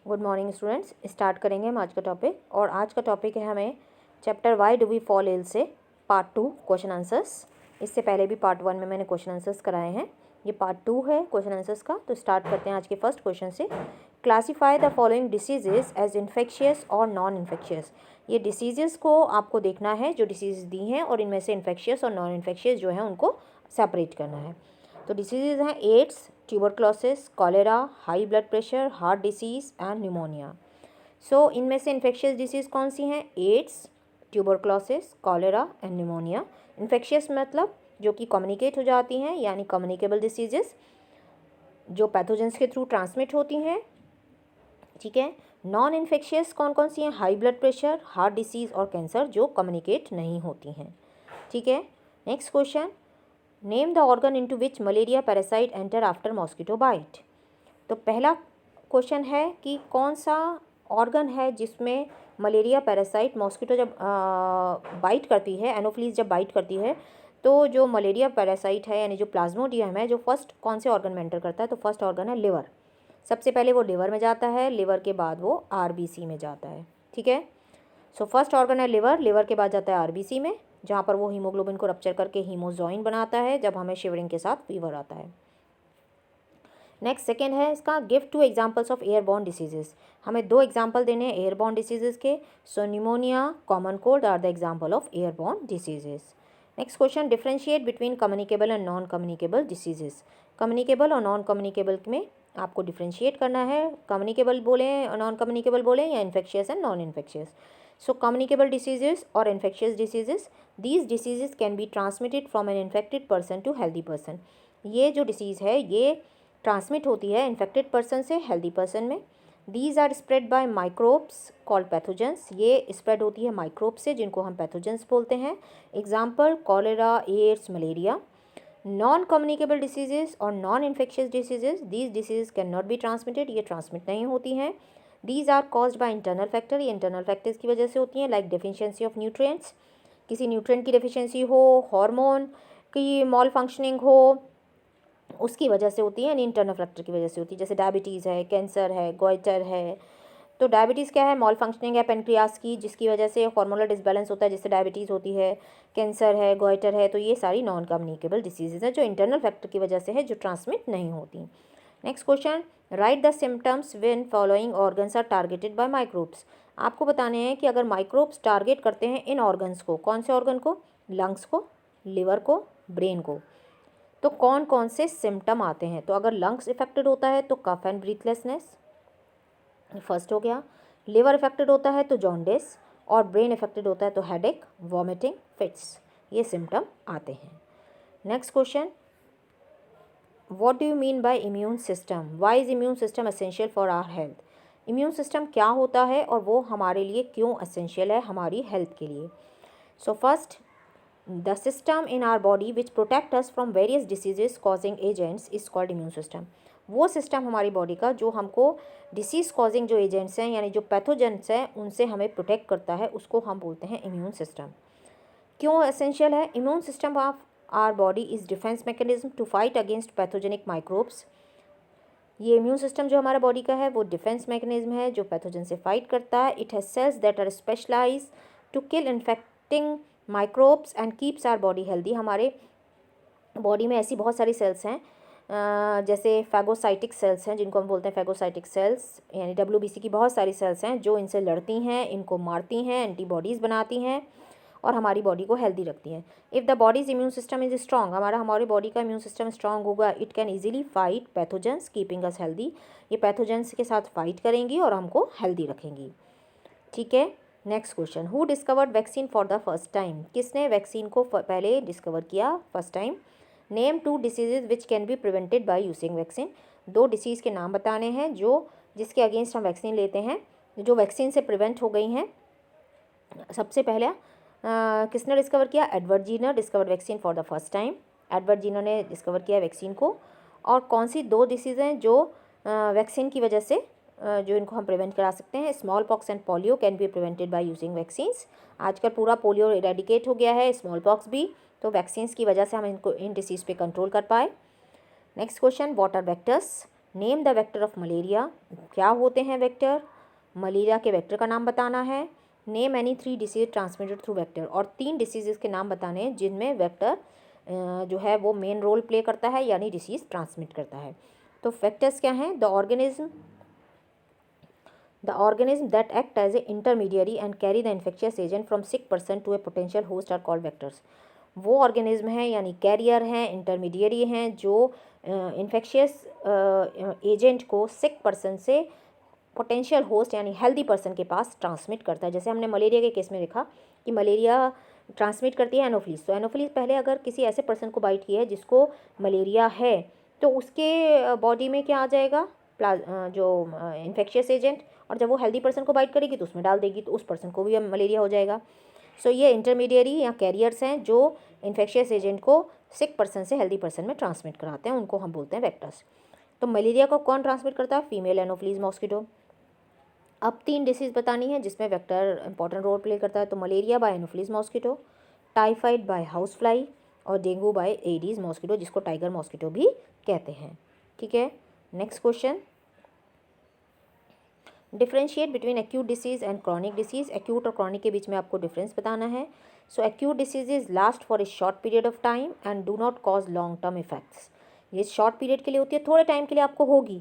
Good morning students. Start करेंगे हम आज का टॉपिक, और आज का टॉपिक है हमें chapter why do we fall ill से पार्ट 2 क्वेश्चन आंसर्स। इससे पहले भी पार्ट 1 में मैंने क्वेश्चन आंसर्स कराए हैं, ये पार्ट 2 है क्वेश्चन आंसर्स का। तो स्टार्ट करते हैं आज के फर्स्ट क्वेश्चन से। Classify the following diseases as infectious और नॉन इन्फेक्शियस। ये डिसीजेस को आपको देखना है जो डिसीज दी हैं, और इनमें से इन्फेक्शियस और नॉन इन्फेक्शियस जो है उनको सेपरेट करना है। तो डिसीजेज हैं AIDS, tuberculosis, cholera, high blood pressure, heart disease and pneumonia. So इनमें से इन्फेक्शियस डिसीज़ कौन सी हैं? AIDS, tuberculosis, cholera and pneumonia. Infectious मतलब जो कि कम्युनिकेट हो जाती हैं, यानी कम्युनिकेबल डिसीजेस जो पैथोजेंस के थ्रू ट्रांसमिट होती हैं, ठीक है। नॉन इन्फेक्शियस कौन कौन सी हैं? High blood pressure, heart disease और कैंसर, जो कम्युनिकेट नहीं होती हैं, ठीक है। Next question, name the organ into which malaria parasite enter after mosquito bite. तो पहला क्वेश्चन है कि कौन सा ऑर्गन है जिसमें मलेरिया पैरासाइट मॉस्किटो जब बाइट करती है, एनोफ्लीज जब बाइट करती है, तो जो मलेरिया पैरासाइट है यानी जो प्लाज्मोडियम है, जो फर्स्ट कौन से ऑर्गन में एंटर करता है? तो फर्स्ट ऑर्गन है लिवर। सबसे पहले वो लिवर में जाता है, लिवर के बाद वो आरबीसी में जाता है, ठीक है। सो फर्स्ट ऑर्गन है लिवर, लिवर के बाद जाता है आरबीसी में, जहाँ पर वो हीमोग्लोबिन को रप्चर करके हीमोजॉइन बनाता है जब हमें शिवरिंग के साथ फीवर आता है। नेक्स्ट सेकेंड है इसका, give 2 examples of airborne diseases. हमें 2 एग्जाम्पल देने हैं एयरबॉर्न डिसीजेस के। So pneumonia, common cold are the example of airborne diseases. Next question, differentiate between communicable and non communicable diseases. Communicable और non communicable में आपको differentiate करना है, communicable बोलें और नॉन कम्युनिकेबल बोलें, या infectious and non infectious. So communicable diseases और infectious diseases, these diseases can be transmitted from an infected person to healthy person. ये जो डिसीज़ है ये ट्रांसमिट होती है इन्फेक्टेड पर्सन से हेल्दी पर्सन में। These are spread by microbes called pathogens. ये स्प्रेड होती है माइक्रोब्स से, जिनको हम पैथोजेंस बोलते हैं। Example, cholera, AIDS, malaria. Non communicable diseases और non infectious diseases, these disease can not be transmitted, ये ट्रांसमिट नहीं होती हैं। These are caused by internal factor, ये इंटरनल फैक्टर्स की वजह से होती हैं, लाइक डेफिशिएंसी ऑफ न्यूट्रिएंट्स, किसी न्यूट्रिएंट की डेफिशिएंसी हो, हार्मोन की मॉल फंक्शनिंग हो, उसकी वजह से होती है, यानी इंटरनल फैक्टर की वजह से होती है। जैसे डायबिटीज़ है, कैंसर है, गोइटर है। तो डायबिटीज़ क्या है? मॉल फंक्शनिंग है पेनक्रियास की, जिसकी वजह से हार्मोनल डिसबैलेंस होता है, जिससे डायबिटीज़ होती है। कैंसर है, गोइटर है, तो ये सारी नॉन कम्युनिकेबल डिसीजेज है जो इंटरनल फैक्टर की वजह से है, जो ट्रांसमिट नहीं होती। Next question, write the symptoms when following organs are targeted by microbes. आपको बताने हैं कि अगर माइक्रोब्स टारगेट करते हैं इन ऑर्गन्स को, कौन से ऑर्गन को? लंग्स को, लिवर को, ब्रेन को, तो कौन कौन से सिम्टम आते हैं? तो अगर लंग्स इफेक्टेड होता है तो कफ एंड ब्रीथलेसनेस फर्स्ट हो गया, लिवर इफेक्टेड होता है तो जॉन्डिस, और ब्रेन इफेक्टेड होता है तो हेडेक, वॉमिटिंग, फिट्स, ये सिम्टम आते हैं। Next question, what do you mean by immune system? Why is immune system essential for our health? Immune system क्या होता है और वो हमारे लिए क्यों एसेंशियल है, हमारी हेल्थ के लिए? So first, the system in our body which protect us from various diseases causing agents is called immune system। वो सिस्टम हमारी बॉडी का जो हमको डिसीज़ कॉजिंग जो एजेंट्स हैं, यानी जो पैथोजेंस हैं, उनसे हमें प्रोटेक्ट करता है, उसको हम बोलते हैं इम्यून सिस्टम। क्यों एसेंशियल है? Immune system of our body is defence mechanism to fight against pathogenic microbes. ये इम्यून सिस्टम जो हमारा बॉडी का है वो डिफेंस मैकेनिज्म है जो पैथोजन से फाइट करता है। It has cells that are specialise to kill infecting microbes and keeps our body healthy. हमारे बॉडी में ऐसी बहुत सारी सेल्स हैं, जैसे फैगोसाइटिक सेल्स हैं, जिनको हम बोलते हैं फैगोसाइटिक सेल्स, यानी WBC की बहुत सारी सेल्स हैं जो इनसे लड़ती हैं, इनको मारती हैं, एंटीबॉडीज़ बनाती हैं और हमारी बॉडी को हेल्दी रखती हैं। If the bodies immune system is strong, हमारी बॉडी का इम्यून सिस्टम स्ट्रॉन्ग होगा, it can easily fight pathogens keeping us healthy. ये पैथोजेंस के साथ फाइट करेंगी और हमको हेल्दी रखेंगी, ठीक है। Next question, who discovered vaccine for the first time? किसने वैक्सीन को पहले डिस्कवर किया first time? Name 2 diseases which can be prevented by using vaccine. 2 disease के नाम बताने हैं जिसके अगेंस्ट हम वैक्सीन लेते हैं, जो वैक्सीन से प्रिवेंट हो गई हैं। सबसे पहले किसने डिस्कवर किया? Edward Jenner discovered vaccine for the first time. Edward Jenner ने डिस्कवर किया वैक्सीन को। और कौन सी 2 डिसीज़ हैं जो वैक्सीन की वजह से जो इनको हम प्रिवेंट करा सकते हैं? Small pox and polio can be prevented by using vaccines. आजकल पूरा पोलियो इरेडिकेट हो गया है, स्मॉल पॉक्स भी, तो वैक्सीन्स की वजह से हम इन डिसीज़ पे कंट्रोल कर पाए। Next question, what are vectors? Name the vector of malaria, क्या होते हैं वेक्टर, मलेरिया के वेक्टर का नाम बताना है। Name any 3 disease transmitted through vector, और 3 डिसीज़ के नाम बताने हैं जिनमें वेक्टर जो है वो मेन रोल प्ले करता है, यानी डिसीज़ ट्रांसमिट करता है। तो वेक्टर्स क्या हैं, the organism that act as a intermediary and carry the infectious agent from sick person to a potential host are called vectors। वो ऑर्गेनिज्म हैं यानी कैरियर हैं, इंटरमीडियरी हैं, जो इन्फेक्शियस एजेंट को सिक पर्सन से पोटेंशियल होस्ट यानी हेल्दी पर्सन के पास ट्रांसमिट करता है। जैसे हमने मलेरिया के केस में देखा कि मलेरिया ट्रांसमिट करती है एनोफिलीज। तो एनोफिलीज पहले अगर किसी ऐसे पर्सन को बाइट किया है जिसको मलेरिया है, तो उसके बॉडी में क्या आ जाएगा, जो इन्फेक्शियस एजेंट, और जब वो हेल्दी पर्सन को बाइट करेगी तो उसमें डाल देगी, तो उस पर्सन को भी मलेरिया हो जाएगा। सो ये इंटरमीडियरी या कैरियर्स हैं जो इन्फेक्शियस एजेंट को सिक पर्सन से हेल्दी पर्सन में ट्रांसमिट कराते हैं, उनको हम बोलते हैं वेक्टर्स। तो मलेरिया को कौन ट्रांसमिट करता है, फीमेल एनोफिलीज मॉस्किटो। अब 3 डिसीज़ बतानी है जिसमें वेक्टर इंपॉर्टेंट रोल प्ले करता है। तो malaria by anopheles mosquito, typhoid by house fly, और डेंगू बाय एडीज मॉस्किटो, जिसको टाइगर मॉस्किटो भी कहते हैं। ठीक है, next question, differentiate between acute disease and chronic disease. Acute और क्रॉनिक के बीच में आपको डिफरेंस बताना है। So acute diseases last for a short period of time and do not cause long term effects. ये शॉर्ट पीरियड के लिए होती है, थोड़े टाइम के लिए आपको होगी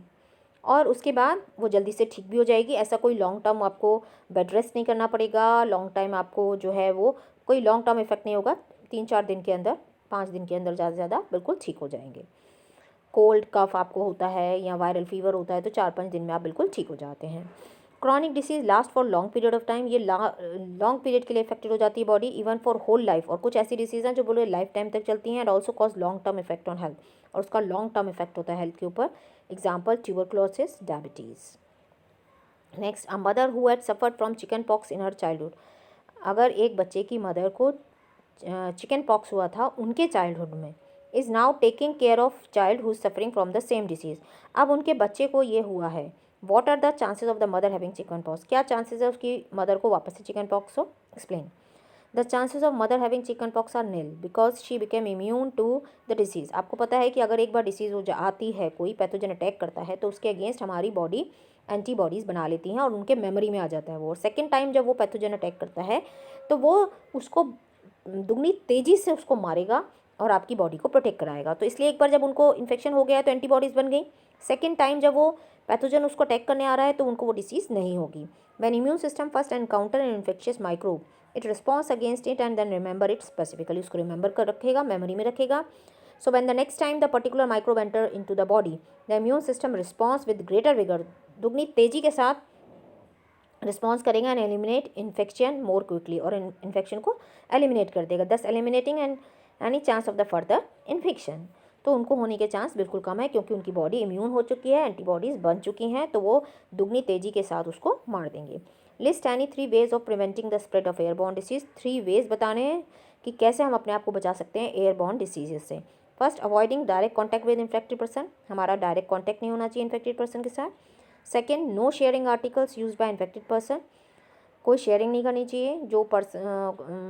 और उसके बाद वो जल्दी से ठीक भी हो जाएगी। ऐसा कोई लॉन्ग टर्म आपको बेड रेस्ट नहीं करना पड़ेगा, लॉन्ग टाइम आपको जो है वो कोई लॉन्ग टर्म इफेक्ट नहीं होगा। 3-4 दिन के अंदर, 5 दिन के अंदर ज़्यादा से ज़्यादा बिल्कुल ठीक हो जाएंगे। कोल्ड कफ आपको होता है या वायरल फीवर होता है तो 4-5 दिन में आप बिल्कुल ठीक हो जाते हैं। Chronic disease last for long period of time, ये लॉन्ग पीरियड के लिए इफेक्टेड हो जाती है body, even for whole life. और कुछ ऐसी डिसीज़ हैं जो बोले लाइफ टाइम तक चलती हैं, and also cause long term effect on health, और उसका लॉन्ग टर्म इफेक्ट होता है हेल्थ के ऊपर। Example tuberculosis, diabetes. Next, a mother who had suffered from chicken pox in her childhood. अगर एक बच्चे की मदर को चिकन पॉक्स हुआ था उनके चाइल्डहुड में, is now taking care of child who is suffering from the same disease. अब उनके बच्चे को ये हुआ है, what are the chances of the mother having chicken pox, क्या चांसेस है उसकी मदर को वापस से चिकन पॉक्स हो। Explain. The chances of mother having chicken pox are nil because she became immune to the disease. आपको पता है कि अगर एक बार डिसीज़ हो आती है, कोई पैथोजन अटैक करता है, तो उसके अगेंस्ट हमारी बॉडी एंटीबॉडीज़ बना लेती हैं और उनके मेमोरी में आ जाता है वो। और सेकेंड टाइम जब वो पैथोजन अटैक करता है तो वो उसको दुगनी तेज़ी से उसको मारेगा और आपकी बॉडी को प्रोटेक्ट कराएगा। तो इसलिए एक बार जब उनको इन्फेक्शन हो गया है तो एंटीबॉडीज़ बन गई, सेकेंड टाइम जब वो पैथोजन उसको अटैक करने आ रहा है तो उनको वो डिसीज़ नहीं होगी। When immune system first encounter an infectious microbe it response against it and then remember it specifically, उसको रिमेंबर कर रखेगा, मेमोरी में रखेगा। So when the next time the particular microbe enter into the body the immune system response with greater vigour, दुगनी तेज़ी के साथ response करेगा and eliminate infection more quickly, और इन्फेक्शन को एलिमिनेट कर देगा, thus eliminating and any chance of the further infection. तो उनको होने के चांस बिल्कुल कम है क्योंकि उनकी बॉडी इम्यून हो चुकी है, एंटीबॉडीज़ बन चुकी हैं, तो वो दुगनी तेज़ी के साथ उसको मार देंगे। List any 3 ways of preventing the spread of airborne disease. 3 ways बताने हैं कि कैसे हम अपने आप को बचा सकते हैं एयरबॉर्न डिसीज़ से। First, avoiding direct contact with infected person, हमारा डायरेक्ट कॉन्टैक्ट नहीं होना चाहिए इन्फेक्टेड पर्सन के साथ। Second, no sharing articles use by infected person, कोई शेयरिंग नहीं करनी चाहिए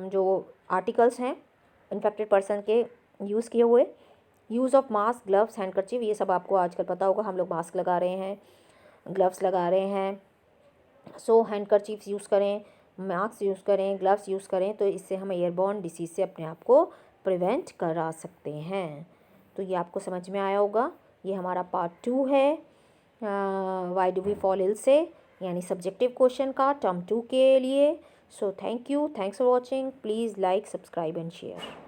जो आर्टिकल्स हैं इन्फेक्टेड पर्सन के यूज़ किए हुए। Use of mask, gloves, handkerchief, ये सब आपको आजकल पता होगा, हम लोग मास्क लगा रहे हैं, ग्लव्स लगा रहे हैं। सो हैंडकरचीफ्स यूज़ करें, मास्क यूज़ करें, ग्लव्स यूज़ करें, तो इससे हम एयरबॉर्न डिसीज़ से अपने आप को प्रिवेंट करा सकते हैं। तो ये आपको समझ में आया होगा। ये हमारा पार्ट 2 है why do we fall ill से, यानी सब्जेक्टिव क्वेश्चन का टर्म 2 के लिए। So thank you, thanks for watching, please like, subscribe and share.